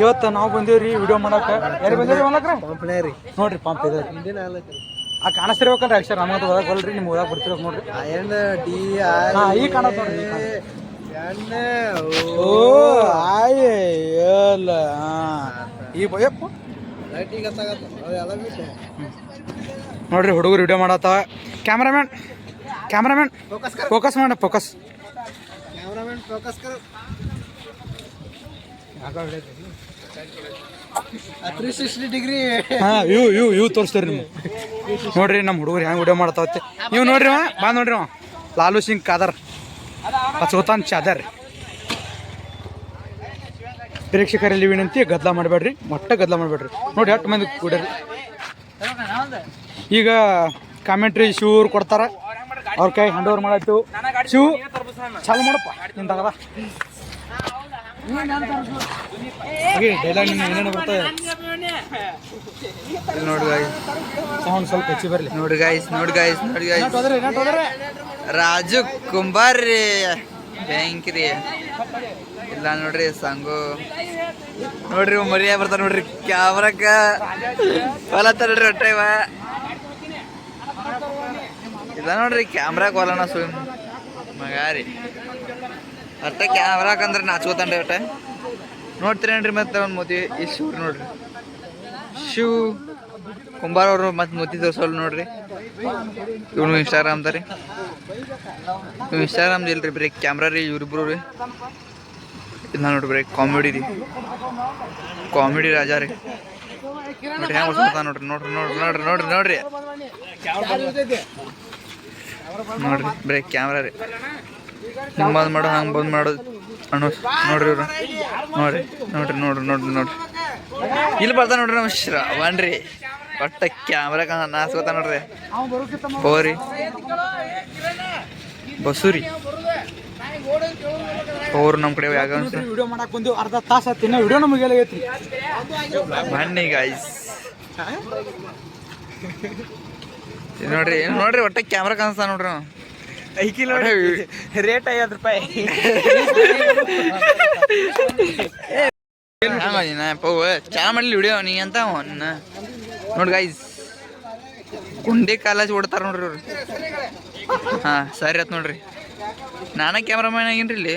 ಇವತ್ತು ನಾವು ಬಂದೇವ್ರಿ ವಿಡಿಯೋ ಮಾಡಕ್ಕೆ. ಯಾರು ಬಂದೇವ್ರಿ ಮಾಡಕ್ರಿ? ನೋಡ್ರಿ ಪಂಪ್ ಇದೆ ಆ ಕಾಣಿಸ್ತಿರ್ಬೇಕಲ್ರಿ ಅಕ್ಷರ ನಮ್ಮದು ಓದಕ್ ಬಲ್ರಿ ನಿಮ್ಗೆ ಓದಕ್ ಬರ್ತಿರ್ಬೇಕು ನೋಡ್ರಿ. ಈ ಕಾಣತ್ ನೋಡ್ರಿ ಓ ಆಯ್ಯಲ್ಲ ಈ ಭಯಪ್ಪ ನೋಡ್ರಿ ಹುಡುಗರು ವಿಡಿಯೋ ಮಾಡತ್ತಾವ. ಕ್ಯಾಮ್ರಾಮ್ಯಾನ್ ಫೋಕಸ್ ಮಾಡ ಫೋಕಸ್ ಡಿಗ್ರಿ ಇವ್ ತೋರಿಸ್ತೀರಿ ನಿಮ್ಗೆ ನೋಡ್ರಿ ನಮ್ಮ ಹುಡುಗರು ಹೆಂಗೆ ವಿಡಿಯೋ ಮಾಡ್ತಾವತ್ತೆ. ನೀವು ನೋಡ್ರಿ ಬಾ ನೋಡ್ರಿ ಲಾಲು ಸಿಂಗ್ ಕಾದರ್ ಸುಲ್ತಾನ್ ಚಾದರ್. ಪ್ರೇಕ್ಷಕರಲ್ಲಿ ವಿನಂತಿ ಗದ್ದಲ ಮಾಡಬೇಡ್ರಿ, ಗದ್ದಲ ಮಾಡಬೇಡ್ರಿ. ನೋಡಿ ಎಷ್ಟು ಮಂದಿ ಕೂಡ್ರಿ. ಈಗ ಕಾಮೆಂಟ್ರಿ ಶಿವ್ರು ಕೊಡ್ತಾರ, ಅವ್ರ ಕೈ ಹ್ಯಾಂಡ್ ಓವರ್ ಮಾಡತ್ತು. ಶಿವ್ ಚಾಲು ಮಾಡಪ್ಪ ನಿಂತಾಗದ ಡೈಲಾಗ್ ಏನೇನು ಬರ್ತದೆ ನೋಡಿ ಗಾಯ್ಸ್. ಸೌಂಡ್ ಸ್ವಲ್ಪ ಹೆಚ್ಚಿ ಬರಲಿ. ನೋಡಿ ಗಾಯ್ಸ್ ರಾಜು ಕುಂಬಾರ್ ರೀ ಬ್ಯಾಂಕ್ ರೀ ಇಲ್ಲ ನೋಡ್ರಿ ಸಂಗು ನೋಡ್ರಿ ಮರಿಯ ಬರ್ತಾರ ನೋಡ್ರಿ ಕ್ಯಾಮ್ರಾಕ ಹೊಲತ್ತ ನೋಡ್ರಿ ಹೊಟ್ಟೆ ಇಲ್ಲ ನೋಡ್ರಿ ಕ್ಯಾಮ್ರಾಕ್ ಹೊಲನ ಸುಮ್ ಮಗಾರಿ ಅಟ್ಟ ಕ್ಯಾಮ್ರಾಕಂದ್ರೆ ನಾಚ್ಕೋತಾನ್ರಿ ಅಟ್ಟ ನೋಡ್ತೀರೇನ್ರಿ. ಮತ್ತೆ ಒಂದು ಮೋತಿ ಈ ಶಿವ್ ನೋಡ್ರಿ ಶಿವ್ ಕುಂಬಾರ್ ಅವರು ಮತ್ತೆ ಮೋತಿ ತೋರ್ಸೋಲ್ ನೋಡ್ರಿ. ಇವನು ಇನ್ಸ್ಟಾಗ್ರಾಮ್ ರೀ, ಇವ್ ಇನ್ಸ್ಟಾಗ್ರಾಮ್ದು ಇಲ್ರಿ ಬರೀ ಕ್ಯಾಮ್ರಾ ರೀ ಇವ್ರಿಬ್ರು ರೀ. ಇದನ್ನ ನೋಡ್ರಿ ಬರೀ ಕಾಮಿಡಿ ರಾಜಾ ರೀ. ನೋಡ್ರಿ ಹೆಂಗೆ ಹೊಡ್ಸ್ಕೊತಾನ ನೋಡ್ರಿ ನೋಡ್ರಿ ಬರೀ ಕ್ಯಾಮ್ರಾ ರೀ. ಹಿಂಗೆ ಬಂದ್ ಮಾಡೋದು ಹಂಗೆ ಬಂದ್ ಮಾಡೋದು ಅನ್ನೋ ನೋಡ್ರಿ ಇವ್ರು ನೋಡ್ರಿ ಇಲ್ಲಿ ಬರ್ತಾನ ನೋಡ್ರಿ ನಮ್ಮ ಶ್ರವಣ್ ರೀ. ಒಟ್ಟ ಕ್ಯಾಮ್ರಾಕ ನಾಸ್ಕೋತ ನೋಡ್ರಿ. ಹೋರಿ ಬಸೂರಿ ಅವ್ರು ನಮ್ಮ ಕಡೆ ಯಾಕ ವಿಡಿಯೋ ಮಾಡಕ್ ಬಂದು ಅರ್ಧ ತಾಸು ಆಯ್ತು, ಇನ್ನೂ ವಿಡಿಯೋ ನಮಗೆ ಆಗೈತ್ರಿ. ಬನ್ನಿ ಗಾಯ್ಸ್ ನೋಡ್ರಿ ಒಟ್ಟ ಕ್ಯಾಮ್ರಾ ಕಾಣಿಸ್ತಾ ನೋಡ್ರಿ. ರೇಟ್ 50 ರೂಪಾಯಿ ಚಾ ಮಾಡ್ಲಿ ವಿಡಿಯೋ ನೀ ಅಂತ ನೋಡಿ ಗಾಯ್ಸ್. ಗುಂಡಿ ಕಾಲೇಜ್ ಓಡ್ತಾರ ನೋಡ್ರಿ ಅವ್ರು. ಹಾ ಸರಿ ಆಯ್ತು ನೋಡ್ರಿ. ನಾನೇ ಕ್ಯಾಮ್ರಾಮ್ಯಾನ್ ಆಗೇನ್ರಿ ಇಲ್ಲಿ.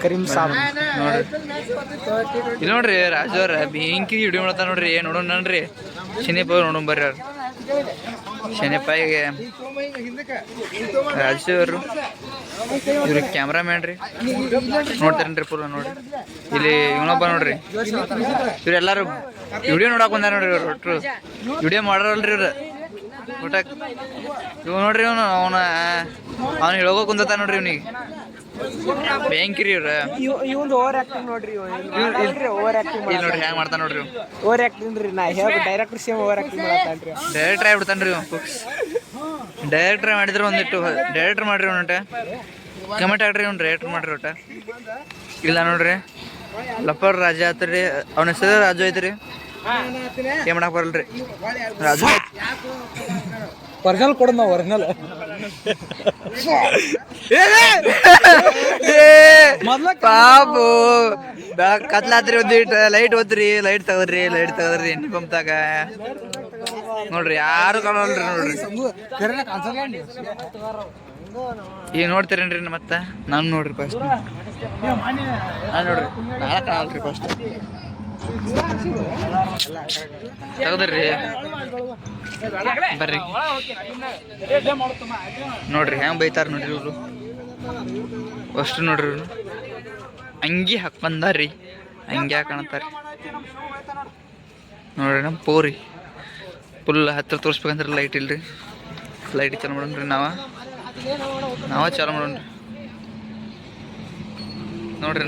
ಕರೀಂ ಸಾಬ್ ನೋಡ್ರಿ ಇಲ್ಲಿ ನೋಡ್ರಿ ರಾಜು ಅವ್ರ ಬೆಂಕಿ ವಿಡಿಯೋ ಮಾಡ್ತಾರ ನೋಡ್ರಿ. ನೋಡೋಣ ನನ್ರಿ ಶನಿಪ್ಪ ನೋಡೋಣ ಬರ್ರಿ ಅವ್ರು. ಶನಿಪ್ಪಾಯಿಗೆ ರಾಜು ಅವರು ಇವ್ರಿಗೆ ಕ್ಯಾಮ್ರಾಮ್ಯಾನ್ ರೀ. ನೋಡ್ತಾರೇನ್ರಿ ಪೂರ ನೋಡ್ರಿ. ಇಲ್ಲಿ ಇವನೊಬ್ಬ ನೋಡ್ರಿ. ಇವ್ರೆಲ್ಲಾರು ವಿಡಿಯೋ ನೋಡಕ್ ಬಂದಾರ ನೋಡ್ರಿ. ಇವ್ರು ಒಟ್ರು ವಿಡಿಯೋ ಮಾಡಾರಲ್ರಿ ಇವ್ರು ಊಟ. ಇವ್ ನೋಡ್ರಿ ಅವ್ನು ಹೇಳೋಗೋ ಕುಂದತ ನೋಡ್ರಿ ಇವ್ನಿಗೆ ಬ್ಯಾಂಕಿ ರೀ ಇವ್ರ. ಓವರ್ ಆಕ್ಟಿಂಗ್ ನೋಡ್ರಿ ನೋಡ್ರಿ ಹ್ಯಾಂಗ ಮಾಡ್ತಾನ ನೋಡ್ರಿ. ಓವರ್ ಆಕ್ಟಿಂಗ್ ರೀ. ನಾ ಹೇಳಿ ಡೈರೆಕ್ಟರ್ ಸೇಮ್ ಓವರ್ ಆಕ್ಟಿಂಗ್ ಮಾಡತ್ತಾನ್ರಿ. ಡೈರೆಕ್ಟರ್ ಆಗ್ಬಿಡ್ತಾನ್ರಿ ಡೈರೆಕ್ಟರ್ ಮಾಡಿದ್ರೆ ಒಂದಿಟ್ಟು ಡೈರೆಕ್ಟರ್ ಮಾಡ್ರಿ ಒಟ ಕಮೆಂಟ್ ಆಗ್ರಿ. ಅವ್ನು ಡೈರೆಕ್ಟರ್ ಮಾಡ್ರಿ ಒಟ. ಇಲ್ಲ ನೋಡ್ರಿ ಲಪ್ಪರ್ ರಾಜ ಆತ್ರಿ. ಅವನ ಹೆಸರು ರಾಜು ಐತ್ರಿ. ಏನ್ ಮಾಡಕ್ ಬರಲ್ರಿ ರಾಜು. ಒರಿಜಿನಲ್ ಕೊಡೋದು ನಾವು ಒರಿಜಿನಲ್. ಪಾಪು ಕತ್ಲಾತ್ರಿ ಒಂದಿಟ್ಟು ಲೈಟ್ ಓದ್ರಿ. ಲೈಟ್ ತಗದ್ರಿ ಎಣ್ಣೆ ಪಂಪ್ತಾಗ ನೋಡ್ರಿ ಯಾರು ಕಾಣಲ್ರಿ ನೋಡ್ರಿ. ಈಗ ನೋಡ್ತೀರೇನ್ರಿ ಮತ್ತೆ ನಾನು ನೋಡ್ರಿ ಫಸ್ಟ್ ನೋಡ್ರಿ ನಾಳೆ ಕಾಣಲ್ರಿ ಫಸ್ಟ್ ತಗದ್ರಿ ಬರ್ರಿ ನೋಡ್ರಿ ಹೆಂಗ್ ಬೈತಾರ ನೋಡ್ರಿ ಇವ್ರು. ಅಷ್ಟು ನೋಡ್ರಿ ಇವ್ರು ಅಂಗಿ ಹಾಕ್ ಬಂದಾರ್ರಿ. ಅಂಗಿ ಹಾಕಣತಾರ ನೋಡ್ರಿ. ನಮ್ಮ ಪೋರಿ ಫುಲ್ ಹತ್ತಿರ ತೋರಿಸ್ಬೇಕಂದ್ರೆ ಲೈಟ್ ಇಲ್ರಿ. ಲೈಟ್ ಚಾಲು ಮಾಡೋಣ್ರಿ ನಾವ ಚಾಲು ಮಾಡೋಣ್ರಿ. ನೋಡ್ರಿ